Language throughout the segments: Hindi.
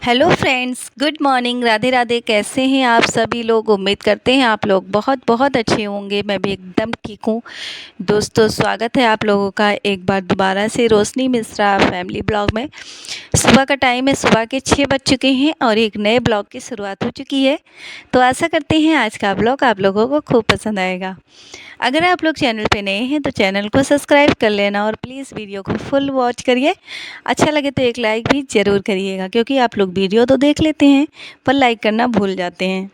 Hello friends, good morning. Radhe Radhe. कैसे हैं आप सभी लोग? उम्मीद करते हैं आप लोग बहुत बहुत अच्छे होंगे। मैं भी एकदम ठीक हूँ। दोस्तों, स्वागत है आप लोगों का एक बार दोबारा से रोशनी मिश्रा फैमिली ब्लॉग में। सुबह का टाइम है, सुबह के 6 बज चुके हैं और एक नए ब्लॉग की शुरुआत हो चुकी है। तो आशा करते हैं आज का ब्लॉग आप लोगों को खूब पसंद आएगा। अगर आप लोग चैनल पे नए हैं तो चैनल को सब्सक्राइब कर लेना और प्लीज़ वीडियो को फुल वॉच करिए। अच्छा लगे तो एक लाइक भी ज़रूर करिएगा, क्योंकि आप लोग वीडियो तो देख लेते हैं पर लाइक करना भूल जाते हैं।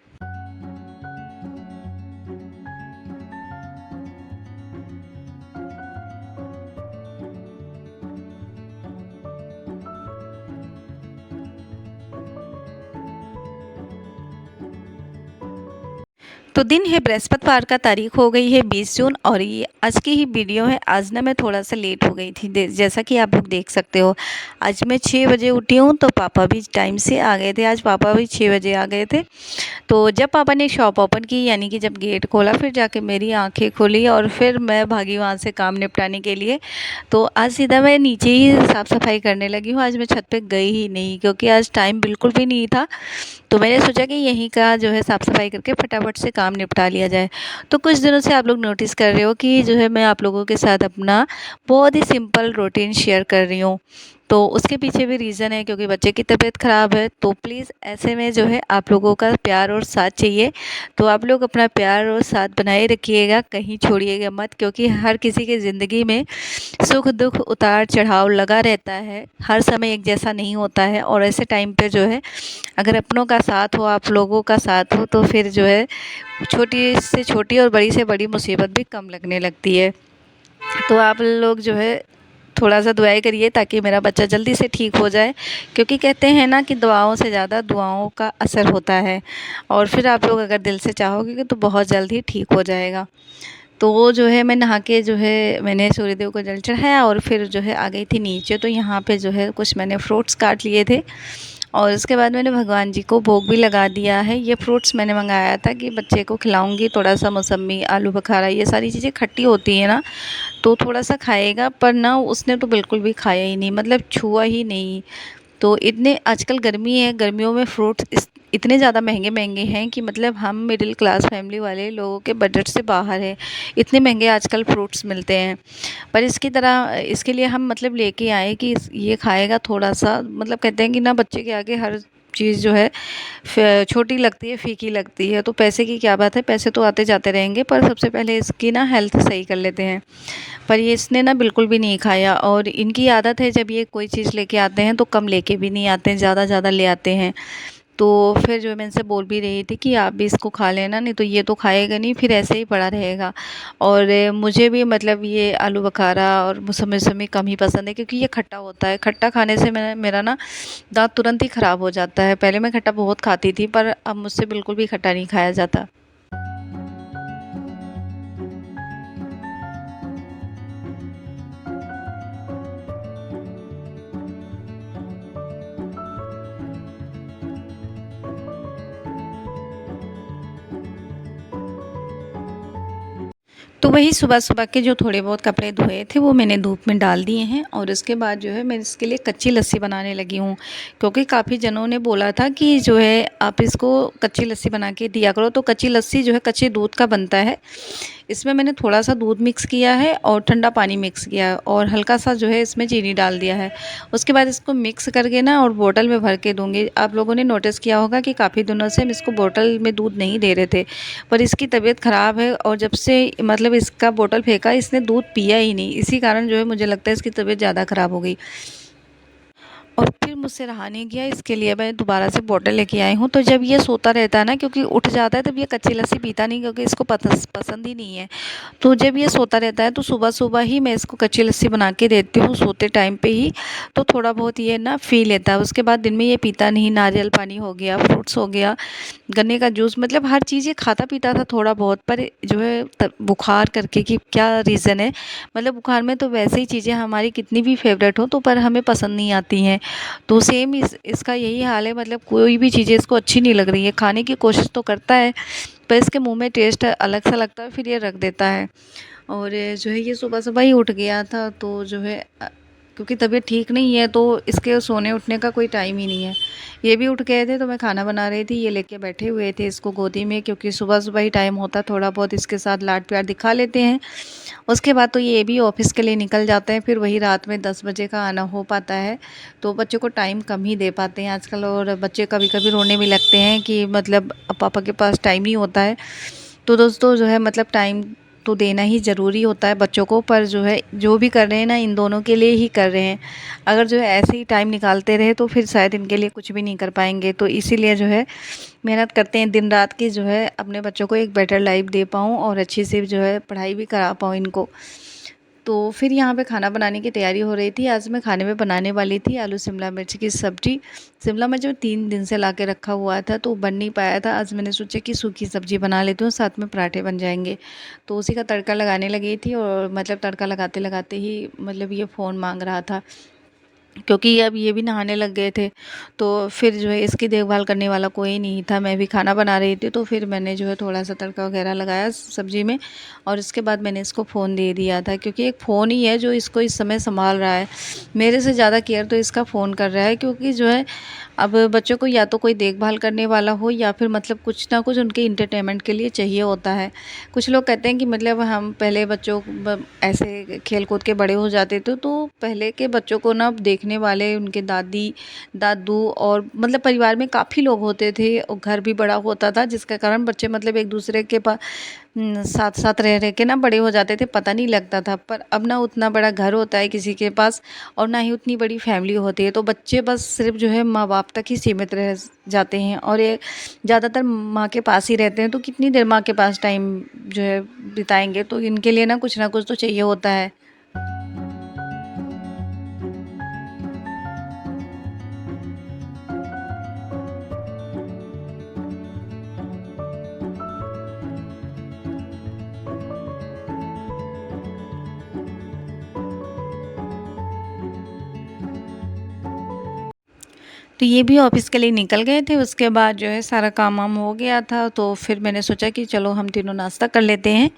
तो दिन है बृहस्पतिवार का, तारीख हो गई है 20 जून और ये आज की ही वीडियो है। आज ना मैं थोड़ा सा लेट हो गई थी, जैसा कि आप लोग देख सकते हो। आज मैं 6 बजे उठी हूँ तो पापा भी टाइम से आ गए थे। आज पापा भी 6 बजे आ गए थे। तो जब पापा ने शॉप ओपन की, यानी कि जब गेट खोला, फिर जाके मेरी आंखें खुली और फिर मैं भागी वहाँ से काम निपटाने के लिए। तो आज सीधा मैं नीचे ही साफ़ सफाई करने लगी हूँ। आज मैं छत पे गई ही नहीं, क्योंकि आज टाइम बिल्कुल भी नहीं था। तो मैंने सोचा कि यहीं का जो है साफ़ सफाई करके फटाफट से काम निपटा लिया जाए। तो कुछ दिनों से आप लोग नोटिस कर रहे हो कि जो है मैं आप लोगों के साथ अपना बहुत ही सिंपल रूटीन शेयर कर रही हूँ। तो उसके पीछे भी रीज़न है, क्योंकि बच्चे की तबीयत ख़राब है। तो प्लीज़ ऐसे में जो है आप लोगों का प्यार और साथ चाहिए। तो आप लोग अपना प्यार और साथ बनाए रखिएगा, कहीं छोड़िएगा मत, क्योंकि हर किसी की ज़िंदगी में सुख दुख उतार चढ़ाव लगा रहता है। हर समय एक जैसा नहीं होता है और ऐसे टाइम पे जो है अगर अपनों का साथ हो, आप लोगों का साथ हो, तो फिर जो है छोटी से छोटी और बड़ी से बड़ी मुसीबत भी कम लगने लगती है। तो आप लोग जो है थोड़ा-सा दुआएँ करिए ताकि मेरा बच्चा जल्दी से ठीक हो जाए, क्योंकि कहते हैं ना कि दुआओं से ज़्यादा दुआओं का असर होता है। और फिर आप लोग अगर दिल से चाहोगे तो बहुत जल्द ही ठीक हो जाएगा। तो वो जो है मैं नहा के जो है मैंने सूर्यदेव को जल चढ़ाया और फिर जो है आ गई थी नीचे। तो यहाँ पे जो है कुछ मैंने फ्रूट्स काट लिए थे और उसके बाद मैंने भगवान जी को भोग भी लगा दिया है। ये फ्रूट्स मैंने मंगाया था कि बच्चे को खिलाऊंगी। थोड़ा सा मौसम्मी, आलू बुखारा, ये सारी चीज़ें खट्टी होती है ना, तो थोड़ा सा खाएगा। पर ना उसने तो बिल्कुल भी खाया ही नहीं, मतलब छुआ ही नहीं। तो इतने आजकल गर्मी है, गर्मियों में फ्रूट्स इतने ज़्यादा महंगे महंगे हैं कि मतलब हम मिडिल क्लास फैमिली वाले लोगों के बजट से बाहर है। इतने महंगे आजकल फ्रूट्स मिलते हैं। पर इसकी तरह इसके लिए हम मतलब लेके आए कि ये खाएगा थोड़ा सा। मतलब कहते हैं कि ना बच्चे के आगे हर चीज़ जो है छोटी लगती है, फीकी लगती है। तो पैसे की क्या बात है, पैसे तो आते जाते रहेंगे, पर सबसे पहले इसकी ना हेल्थ सही कर लेते हैं। पर ये इसने ना बिल्कुल भी नहीं खाया और इनकी आदत है जब ये कोई चीज़ लेके आते हैं तो कम लेके भी नहीं आते हैं, ज़्यादा ज़्यादा ले आते हैं। तो फिर जो मैं इनसे बोल भी रही थी कि आप भी इसको खा लेना, नहीं तो ये तो खाएगा नहीं, फिर ऐसे ही पड़ा रहेगा। और मुझे भी मतलब ये आलू बुखारा और मौसमी कम ही पसंद है, क्योंकि ये खट्टा होता है। खट्टा खाने से मेरा ना दाँत तुरंत ही ख़राब हो जाता है। पहले मैं खट्टा बहुत खाती थी, पर अब मुझसे बिल्कुल भी खट्टा नहीं खाया जाता। तो वही सुबह-सुबह के जो थोड़े बहुत कपड़े धोए थे वो मैंने धूप में डाल दिए हैं और उसके बाद जो है मैं इसके लिए कच्ची लस्सी बनाने लगी हूँ। क्योंकि काफ़ी जनों ने बोला था कि जो है आप इसको कच्ची लस्सी बना के दिया करो। तो कच्ची लस्सी जो है कच्चे दूध का बनता है। इसमें मैंने थोड़ा-सा दूध मिक्स किया है और ठंडा पानी मिक्स किया है और हल्का-सा जो है इसमें चीनी डाल दिया है। उसके बाद इसको मिक्स करके ना और बॉटल में भर के दूँगी। आप लोगों ने नोटिस किया होगा कि काफ़ी दिनों से हम इसको बॉटल में दूध नहीं दे रहे थे, पर इसकी तबीयत ख़राब है और जब से मतलब इसका बॉटल फेंका, इसने दूध पिया ही नहीं। इसी कारण जो है मुझे लगता है इसकी तबीयत ज़्यादा ख़राब हो गई। और फिर मुझसे रहा नहीं गया, इसके लिए मैं दोबारा से बॉटल लेके आई हूँ। तो जब ये सोता रहता है ना, क्योंकि उठ जाता है, तब ये कच्ची लस्सी पीता नहीं, क्योंकि इसको पसंद ही नहीं है। तो जब ये सोता रहता है तो सुबह-सुबह ही मैं इसको कच्ची लस्सी बना के देती हूँ सोते टाइम पे ही। तो थोड़ा बहुत ये ना पी लेता है। उसके बाद दिन में ये पीता नहीं। नारियल पानी हो गया, फ्रूट्स हो गया, गन्ने का जूस, मतलब हर चीज़ ये खाता पीता था थोड़ा बहुत। पर जो है बुखार करके कि क्या रीज़न है, मतलब बुखार में तो वैसे ही चीज़ें हमारी कितनी भी फेवरेट हो तो पर हमें पसंद नहीं आती हैं। तो सेम इसका यही हाल है। मतलब कोई भी चीज़ें इसको अच्छी नहीं लग रही है, खाने की कोशिश तो करता है पर इसके मुंह में टेस्ट अलग सा लगता है, फिर ये रख देता है। और जो है ये सुबह सुबह ही उठ गया था, तो जो है क्योंकि तबीयत ठीक नहीं है, तो इसके सोने उठने का कोई टाइम ही नहीं है। ये भी उठ गए थे तो मैं खाना बना रही थी, ये लेके बैठे हुए थे इसको गोदी में, क्योंकि सुबह-सुबह ही टाइम होता है, थोड़ा बहुत इसके साथ लाड-प्यार दिखा लेते हैं। उसके बाद तो ये भी ऑफ़िस के लिए निकल जाते हैं, फिर वही रात में 10 बजे का आना हो पाता है, तो बच्चों को टाइम कम ही दे पाते हैं आजकल। और बच्चे कभी-कभी रोने भी लगते हैं कि मतलब अब पापा के पास टाइम नहीं होता है। तो दोस्तों जो है मतलब टाइम तो देना ही ज़रूरी होता है बच्चों को, पर जो है जो भी कर रहे हैं ना, इन दोनों के लिए ही कर रहे हैं। अगर जो है ऐसे ही टाइम निकालते रहे तो फिर शायद इनके लिए कुछ भी नहीं कर पाएँगे। तो इसीलिए जो है मेहनत करते हैं दिन रात की, जो है अपने बच्चों को एक बेटर लाइफ़ दे पाऊँ और अच्छी से जो है पढ़ाई भी करा पाऊँ इनको। तो फिर यहाँ पे खाना बनाने की तैयारी हो रही थी। आज मैं खाने में बनाने वाली थी आलू शिमला मिर्च की सब्ज़ी। शिमला मिर्च जो 3 दिन से ला के रखा हुआ था तो बन नहीं पाया था। आज मैंने सोचा कि सूखी सब्ज़ी बना लेती हूँ, साथ में पराठे बन जाएँगे। तो उसी का तड़का लगाने लगी थी और मतलब तड़का लगाते-लगाते ही मतलब ये फ़ोन माँग रहा था। क्योंकि अब ये भी नहाने लग गए थे, तो फिर जो है इसकी देखभाल करने वाला कोई नहीं था। मैं भी खाना बना रही थी, तो फिर मैंने जो है थोड़ा-सा तड़का वग़ैरह लगाया सब्ज़ी में और इसके बाद मैंने इसको फ़ोन दे दिया था, क्योंकि एक फ़ोन ही है जो इसको इस समय सँभाल रहा है। मेरे से ज़्यादा केयर तो इसका फ़ोन कर रहा है, क्योंकि जो है अब बच्चों को या तो कोई देखभाल करने वाला हो या फिर मतलब कुछ ना कुछ उनके एंटरटेनमेंट के लिए चाहिए होता है। कुछ लोग कहते हैं कि मतलब हम पहले बच्चों ऐसे खेल कूद के बड़े हो जाते थे, तो पहले के बच्चों को ना देखने वाले उनके दादी दादू और मतलब परिवार में काफ़ी लोग होते थे और घर भी बड़ा होता था, जिसके कारण बच्चे मतलब एक दूसरे के पास साथ साथ रह रह के ना बड़े हो जाते थे, पता नहीं लगता था। पर अब ना उतना बड़ा घर होता है किसी के पास और ना ही उतनी बड़ी फैमिली होती है, तो बच्चे बस सिर्फ जो है माँ बाप तक ही सीमित रह जाते हैं और ये ज़्यादातर माँ के पास ही रहते हैं। तो कितनी देर माँ के पास टाइम जो है बिताएंगे, तो इनके लिए ना कुछ तो चाहिए होता है। तो ये भी ऑफ़िस के लिए निकल गए थे। उसके बाद जो है सारा काम-वाम हो गया था, तो फिर मैंने सोचा कि चलो हम तीनों नाश्ता कर लेते हैं,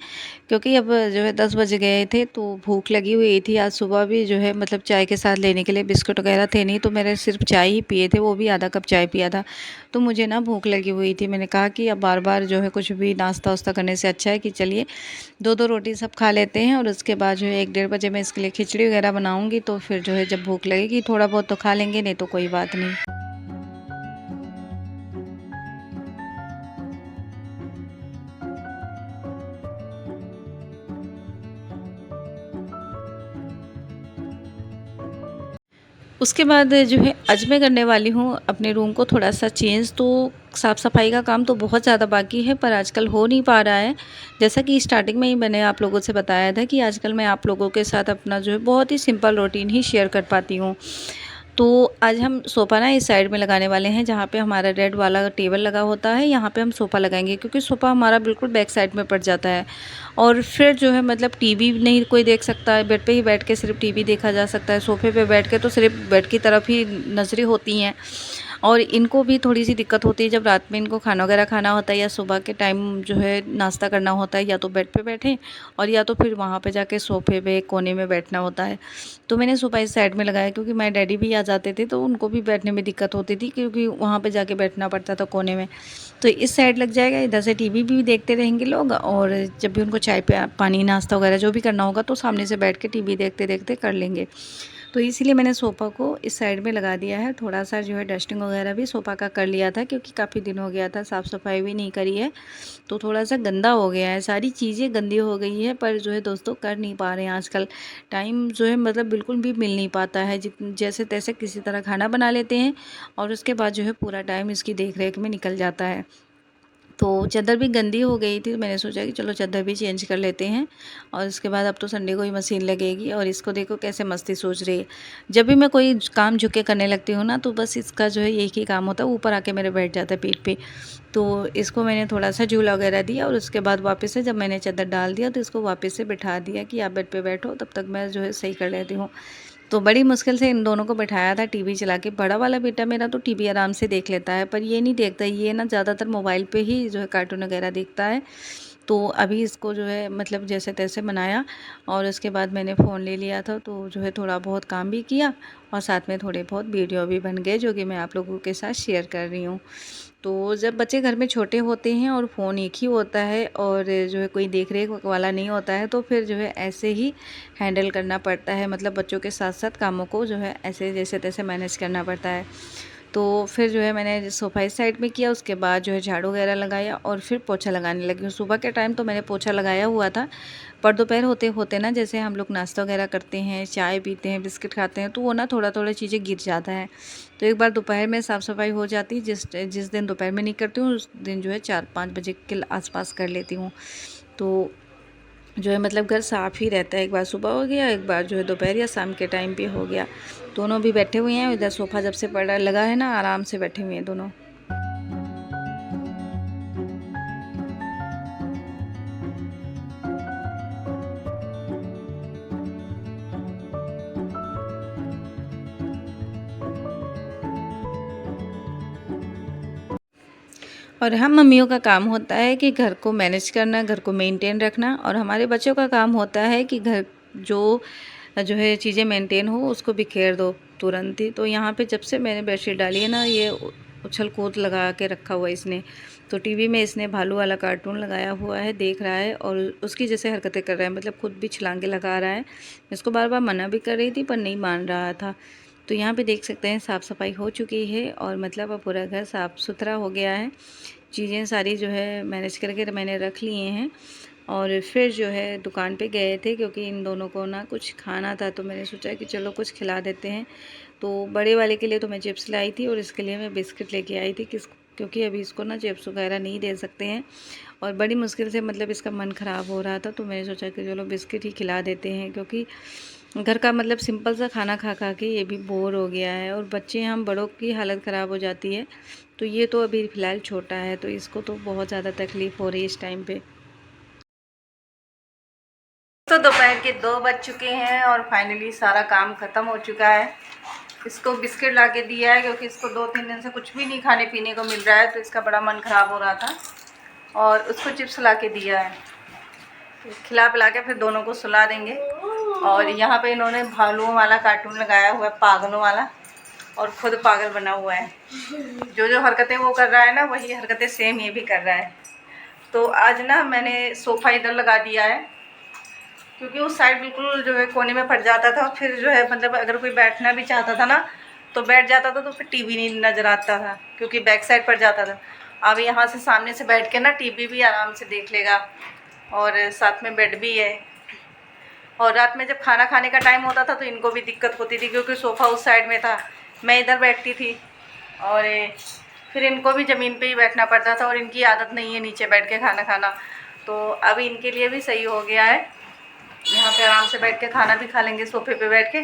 क्योंकि अब जो है 10 बज गए थे तो भूख लगी हुई थी। आज सुबह भी जो है मतलब चाय के साथ लेने के लिए बिस्कुट वगैरह थे नहीं, तो मैंने सिर्फ़ चाय ही पिए थे, वो भी आधा कप चाय पिया था। तो मुझे ना भूख लगी हुई थी। मैंने कहा कि अब बार-बार जो है कुछ भी नाश्ता-वास्ता करने से अच्छा है कि चलिए 2-2 रोटी सब खा लेते हैं और उसके बाद जो है 1 डेढ़ बजे मैं इसके लिए खिचड़ी वगैरह बनाऊँगी, तो फिर जो है जब भूख लगेगी थोड़ा बहुत तो खा लेंगे, नहीं तो कोई बात नहीं। उसके बाद जो है आज मैं करने वाली हूँ अपने रूम को थोड़ा-सा चेंज। तो साफ़-सफ़ाई का काम तो बहुत ज़्यादा बाकी है, पर आजकल हो नहीं पा रहा है। जैसा कि स्टार्टिंग में ही मैंने आप लोगों से बताया था कि आजकल मैं आप लोगों के साथ अपना जो है बहुत ही सिंपल रूटीन ही शेयर कर पाती हूँ। तो आज हम सोफ़ा ना इस साइड में लगाने वाले हैं, जहाँ पे हमारा रेड वाला टेबल लगा होता है, यहाँ पे हम सोफ़ा लगाएँगे, क्योंकि सोफ़ा हमारा बिल्कुल बैक साइड में पड़ जाता है। और फिर जो है मतलब टीवी नहीं कोई देख सकता है, बेड पे ही बैठ के सिर्फ़ टीवी देखा जा सकता है। सोफ़े पे बैठ के तो सिर्फ़ बेड की तरफ ही नज़रें होती हैं। और इनको भी थोड़ी-सी दिक्कत होती है जब रात में इनको खाना वगैरह खाना होता है या सुबह के टाइम जो है नाश्ता करना होता है, या तो बेड पे बैठें और या तो फिर वहाँ पे जाके सोफ़े पे कोने में बैठना होता है। तो मैंने सोफ़ा इस साइड में लगाया, क्योंकि मेरे डैडी भी आ जाते थे तो उनको भी बैठने में दिक्कत होती थी, क्योंकि वहाँ पे जाके बैठना पड़ता था कोने में। तो इस साइड लग जाएगा, इधर से टीवी भी देखते रहेंगे लोग और जब भी उनको चाय पानी नाश्ता वगैरह जो भी करना होगा तो सामने से बैठ के टीवी देखते-देखते कर लेंगे। तो इसीलिए मैंने सोफ़ा को इस साइड में लगा दिया है। थोड़ा-सा जो है डस्टिंग वगैरह भी सोफ़ा का कर लिया था, क्योंकि काफ़ी दिन हो गया था, साफ़-सफ़ाई भी नहीं करी है। तो थोड़ा-सा गंदा हो गया है, सारी चीज़ें गंदी हो गई हैं, पर जो है दोस्तों कर नहीं पा रहे हैं आजकल। टाइम जो है मतलब बिल्कुल भी मिल नहीं पाता है, जैसे-तैसे किसी तरह खाना बना लेते हैं और उसके बाद जो है पूरा टाइम इसकी देख-रेख में निकल जाता है। तो चद्दर भी गंदी हो गई थी, तो मैंने सोचा कि चलो चद्दर भी चेंज कर लेते हैं और उसके बाद अब तो संडे को ही मशीन लगेगी। और इसको देखो कैसे मस्ती सोच रही है। जब भी मैं कोई काम झुक के करने लगती हूँ ना, तो बस इसका जो है एक ही काम होता है, ऊपर आके मेरे बैठ जाता है पीठ पे। तो इसको मैंने थोड़ा-सा झूला वगैरह दिया और उसके बाद वापस से जब मैंने चद्दर डाल दिया, तो इसको वापस से बिठा दिया कि आप बेड पे बैठो, तब तक मैं जो है सही कर लेती हूँ। तो बड़ी मुश्किल से इन दोनों को बैठाया था टीवी चला के। बड़ा वाला बेटा मेरा तो टीवी आराम से देख लेता है, पर ये नहीं देखता, ये ना ज़्यादातर मोबाइल पे ही जो है कार्टून वगैरह देखता है। तो अभी इसको जो है मतलब जैसे तैसे बनाया और उसके बाद मैंने फ़ोन ले लिया था, तो जो है थोड़ा बहुत काम भी किया और साथ में थोड़े बहुत वीडियो भी बन गए जो कि मैं आप लोगों के साथ शेयर कर रही हूँ। तो जब बच्चे घर में छोटे होते हैं और फ़ोन एक ही होता है और जो है कोई देख रेख वाला नहीं होता है, तो फिर जो है ऐसे ही हैंडल करना पड़ता है, मतलब बच्चों के साथ साथ कामों को जो है ऐसे जैसे तैसे मैनेज करना पड़ता है। तो फिर जो है मैंने सोफ़ा इस साइड में किया, उसके बाद जो है झाड़ू वगैरह लगाया और फिर पोछा लगाने लगी हूँ। सुबह के टाइम तो मैंने पोछा लगाया हुआ था, पर दोपहर होते होते ना जैसे हम लोग नाश्ता वगैरह करते हैं, चाय पीते हैं, बिस्किट खाते हैं, तो वो ना थोड़ा थोड़ा चीज़ें गिर जाता है। तो एक बार दोपहर में साफ़ सफाई हो जाती है, जिस जिस दिन दोपहर में नहीं करती हूँ उस दिन जो है 4-5 बजे के आसपास कर लेती हूँ। तो जो है मतलब घर साफ़ ही रहता है, एक बार सुबह हो गया, एक बार जो है दोपहर या शाम के टाइम पे हो गया। दोनों भी बैठे हुए हैं, इधर सोफ़ा जब से पड़ा लगा है ना, आराम से बैठे हुए हैं दोनों। और हम मम्मियों का काम होता है कि घर को मैनेज करना, घर को मेंटेन रखना, और हमारे बच्चों का काम होता है कि घर जो जो है चीज़ें मेंटेन हो उसको बिखेर दो तुरंत ही। तो यहाँ पे जब से मैंने बेडशीट डाली है ना, ये उछल कूद लगा के रखा हुआ है इसने। तो टीवी में इसने भालू वाला कार्टून लगाया हुआ है, देख रहा है और उसकी जैसे हरकतें कर रहा है, मतलब खुद भी छलांगे लगा रहा है। इसको बार बार मना भी कर रही थी पर नहीं मान रहा था। तो यहाँ पे देख सकते हैं साफ़ सफाई हो चुकी है और मतलब अब पूरा घर साफ़ सुथरा हो गया है। चीज़ें सारी जो है मैनेज करके मैंने रख लिए हैं और फिर जो है दुकान पे गए थे क्योंकि इन दोनों को ना कुछ खाना था, तो मैंने सोचा कि चलो कुछ खिला देते हैं। तो बड़े वाले के लिए तो मैं चिप्स लाई थी और इसके लिए मैं बिस्किट लेके आई थी, क्योंकि अभी इसको ना चिप्स वगैरह नहीं दे सकते हैं और बड़ी मुश्किल से मतलब इसका मन ख़राब हो रहा था, तो मैंने सोचा कि चलो बिस्किट ही खिला देते हैं, क्योंकि घर का मतलब सिंपल सा खाना खा खा के ये भी बोर हो गया है और बच्चे हम बड़ों की हालत ख़राब हो जाती है। तो ये तो अभी फ़िलहाल छोटा है, तो इसको तो बहुत ज़्यादा तकलीफ़ हो रही है इस टाइम पे। तो दोपहर के 2 बज चुके हैं और फाइनली सारा काम ख़त्म हो चुका है। इसको बिस्किट ला के दिया है क्योंकि इसको 2-3 दिन से कुछ भी नहीं खाने पीने को मिल रहा है, तो इसका बड़ा मन ख़राब हो रहा था, और उसको चिप्स ला के दिया है। तो खिला पिला के फिर दोनों को सुला देंगे। और यहाँ पे इन्होंने भालुओं वाला कार्टून लगाया हुआ है, पागलों वाला, और खुद पागल बना हुआ है। जो जो हरकतें वो कर रहा है ना, वही हरकतें सेम ये भी कर रहा है। तो आज ना मैंने सोफ़ा इधर लगा दिया है क्योंकि उस साइड बिल्कुल जो है कोने में पड़ जाता था, फिर जो है मतलब अगर कोई बैठना भी चाहता था ना तो बैठ जाता था, तो फिर टीवी नहीं नज़र आता था क्योंकि बैक साइड पड़ जाता था। अब यहाँ से सामने से बैठ के ना टीवी भी आराम से देख लेगा और साथ में बेड भी है। और रात में जब खाना खाने का टाइम होता था तो इनको भी दिक्कत होती थी क्योंकि सोफ़ा उस साइड में था, मैं इधर बैठती थी, और फिर इनको भी ज़मीन पे ही बैठना पड़ता था और इनकी आदत नहीं है नीचे बैठ के खाना खाना। तो अब इनके लिए भी सही हो गया है, यहाँ पे आराम से बैठ के खाना भी खा लेंगे सोफ़े पे बैठ के।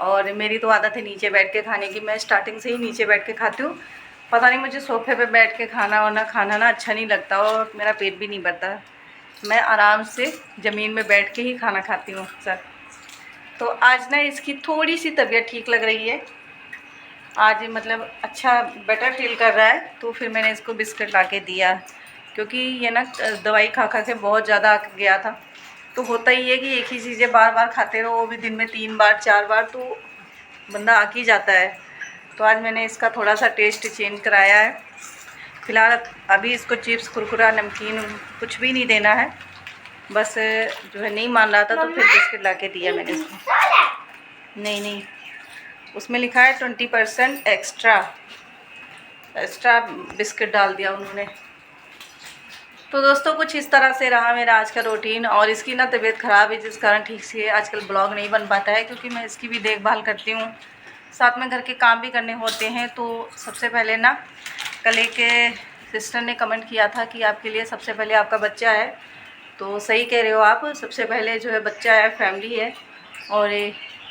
और मेरी तो आदत है नीचे बैठ के खाने की, मैं स्टार्टिंग से ही नीचे बैठ के खाती हूँ। पता नहीं मुझे सोफ़े पे बैठ के खाना वाना खाना ना अच्छा नहीं लगता और मेरा पेट भी नहीं भरता। मैं आराम से ज़मीन में बैठ के ही खाना खाती हूँ अक्सर। तो आज ना इसकी थोड़ी सी तबीयत ठीक लग रही है, आज मतलब अच्छा बेटर फील कर रहा है, तो फिर मैंने इसको बिस्किट ला के दिया क्योंकि ये ना दवाई खा खा के बहुत ज़्यादा अक गया था। तो होता ही है कि एक ही चीज़ें बार बार खाते रहो, वो भी दिन में 3 बार 4 बार, तो बंदा आक ही जाता है। तो आज मैंने इसका थोड़ा सा टेस्ट चेंज कराया है। फ़िलहाल अभी इसको चिप्स कुरकुरा नमकीन कुछ भी नहीं देना है, बस जो है नहीं मान रहा था तो फिर बिस्किट ला के दिया मैंने इसको। नहीं नहीं, उसमें लिखा है 20% एक्स्ट्रा बिस्किट डाल दिया उन्होंने। तो दोस्तों कुछ इस तरह से रहा मेरा आज का रूटीन, और इसकी ना तबीयत ख़राब है जिस कारण ठीक से आजकल ब्लॉग नहीं बन पाता है क्योंकि मैं इसकी भी देखभाल करती हूँ, साथ में घर के काम भी करने होते हैं। तो सबसे पहले ना कल एक सिस्टर ने कमेंट किया था कि आपके लिए सबसे पहले आपका बच्चा है, तो सही कह रहे हो आप, सबसे पहले जो है बच्चा है, फैमिली है, और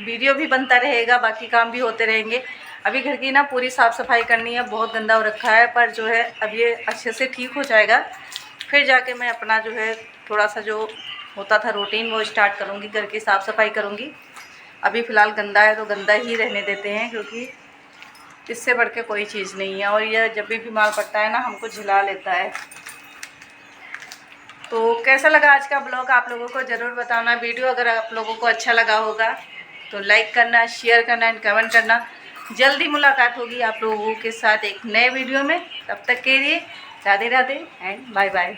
वीडियो भी बनता रहेगा, बाकी काम भी होते रहेंगे। अभी घर की ना पूरी साफ़ सफाई करनी है, बहुत गंदा हो रखा है, पर जो है अब ये अच्छे से ठीक हो जाएगा, फिर जाके मैं अपना जो है थोड़ा सा जो होता था रूटीन वो स्टार्ट करूँगी, घर की साफ़ सफाई करूँगी। अभी फ़िलहाल गंदा है तो गंदा ही रहने देते हैं क्योंकि इससे बढ़ के कोई चीज़ नहीं है, और यह जब भी बीमार पड़ता है ना हमको झिला लेता है। तो कैसा लगा आज का ब्लॉग आप लोगों को ज़रूर बताना। वीडियो अगर आप लोगों को अच्छा लगा होगा तो लाइक करना, शेयर करना एंड कमेंट करना। जल्दी मुलाकात होगी आप लोगों के साथ एक नए वीडियो में। तब तक के लिए Radhe Radhe and bye bye.